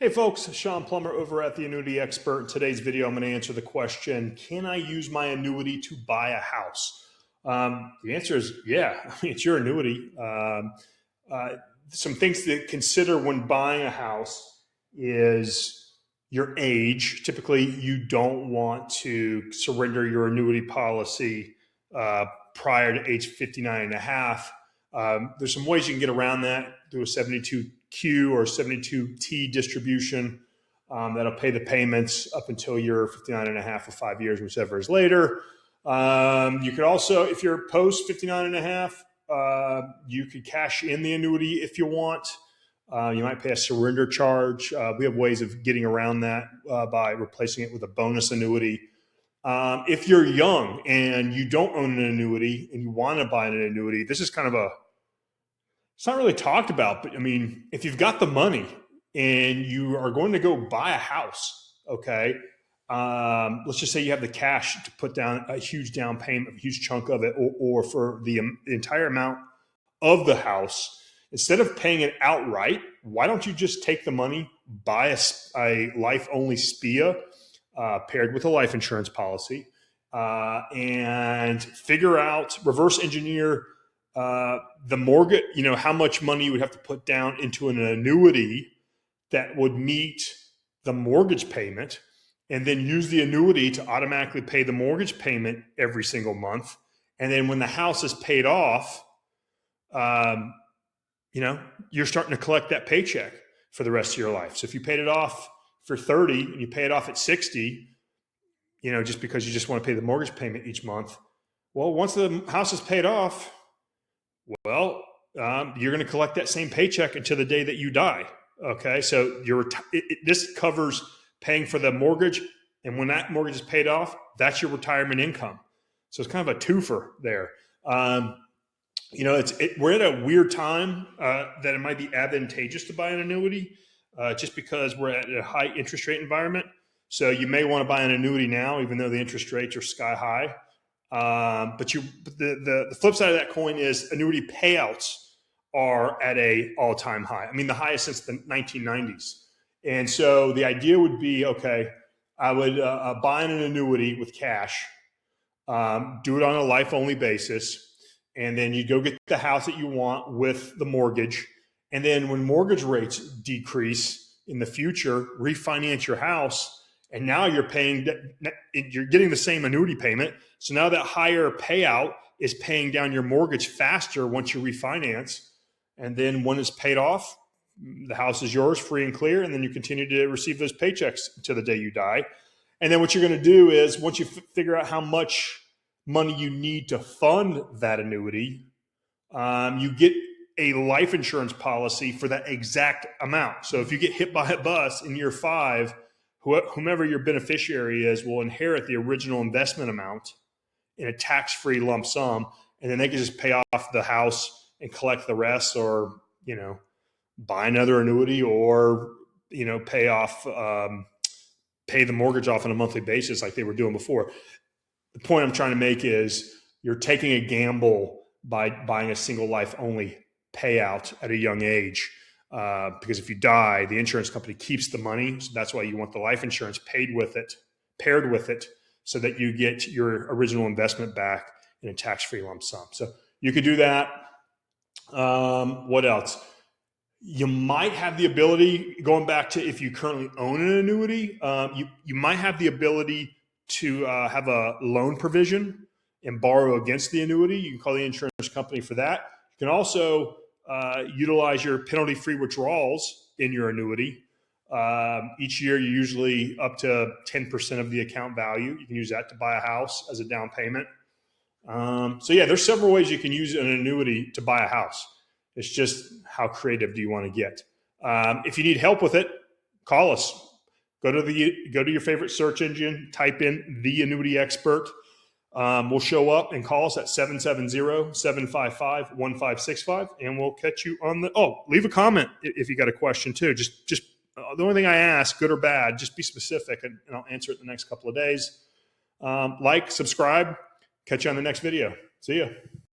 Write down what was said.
Hey folks, Shawn Plummer over at the Annuity Expert. In today's video, I'm going to answer the question, can I use my annuity to buy a house? The answer is yeah. I mean, it's your annuity. Some things to consider when buying a house is your age. Typically, you don't want to surrender your annuity policy prior to age 59 and a half. There's some ways you can get around that through a 72Q or 72T distribution that'll pay the payments up until you're 59 and a half or 5 years, whichever is later. You could also, if you're post 59 and a half, you could cash in the annuity if you want. You might pay a surrender charge. We have ways of getting around that by replacing it with a bonus annuity. If you're young and you don't own an annuity and you want to buy an annuity, this is kind of it's not really talked about, but I mean, if you've got the money and you are going to go buy a house, okay, let's just say you have the cash to put down a huge down payment, a huge chunk of it, or for the entire amount of the house, instead of paying it outright, why don't you just take the money, buy a life-only SPIA paired with a life insurance policy, and figure out, reverse engineer the mortgage, how much money you would have to put down into an annuity that would meet the mortgage payment, and then use the annuity to automatically pay the mortgage payment every single month. And then when the house is paid off, you're starting to collect that paycheck for the rest of your life. So if you paid it off for 30 and you pay it off at 60, just because you just want to pay the mortgage payment each month, well, once the house is paid off, well, you're going to collect that same paycheck until the day that you die. Okay, so this covers paying for the mortgage, and when that mortgage is paid off, that's your retirement income. So it's kind of a twofer there. We're at a weird time that it might be advantageous to buy an annuity, just because we're at a high interest rate environment. So you may want to buy an annuity now, even though the interest rates are sky high. But the flip side of that coin is annuity payouts are at a all-time high. I mean, the highest since the 1990s. And so the idea would be, okay, I would buy an annuity with cash, do it on a life-only basis, and then you go get the house that you want with the mortgage. And then when mortgage rates decrease in the future, refinance your house. And now you're getting the same annuity payment. So now that higher payout is paying down your mortgage faster once you refinance. And then when it's paid off, the house is yours free and clear. And then you continue to receive those paychecks until the day you die. And then what you're going to do is, once you figure out how much money you need to fund that annuity, you get a life insurance policy for that exact amount. So if you get hit by a bus in year 5, whomever your beneficiary is will inherit the original investment amount in a tax-free lump sum, and then they can just pay off the house and collect the rest, or buy another annuity, or pay the mortgage off on a monthly basis like they were doing before. The point I'm trying to make is you're taking a gamble by buying a single life only payout at a young age. Because if you die, the insurance company keeps the money. So that's why you want the life insurance paired with it, so that you get your original investment back in a tax-free lump sum. So you could do that. What else? You might have the ability, going back to if you currently own an annuity, you might have the ability to have a loan provision and borrow against the annuity. You can call the insurance company for that. You can also utilize your penalty-free withdrawals in your annuity. Each year, you're usually up to 10% of the account value. You can use that to buy a house as a down payment. So yeah, there's several ways you can use an annuity to buy a house. It's just how creative do you want to get? If you need help with it, call us. Go to your favorite search engine, type in the Annuity Expert. We'll show up and call us at 770-755-1565, and we'll catch you on leave a comment if you got a question too. Just the only thing I ask, good or bad, just be specific, and I'll answer it in the next couple of days. Like, subscribe, catch you on the next video. See ya.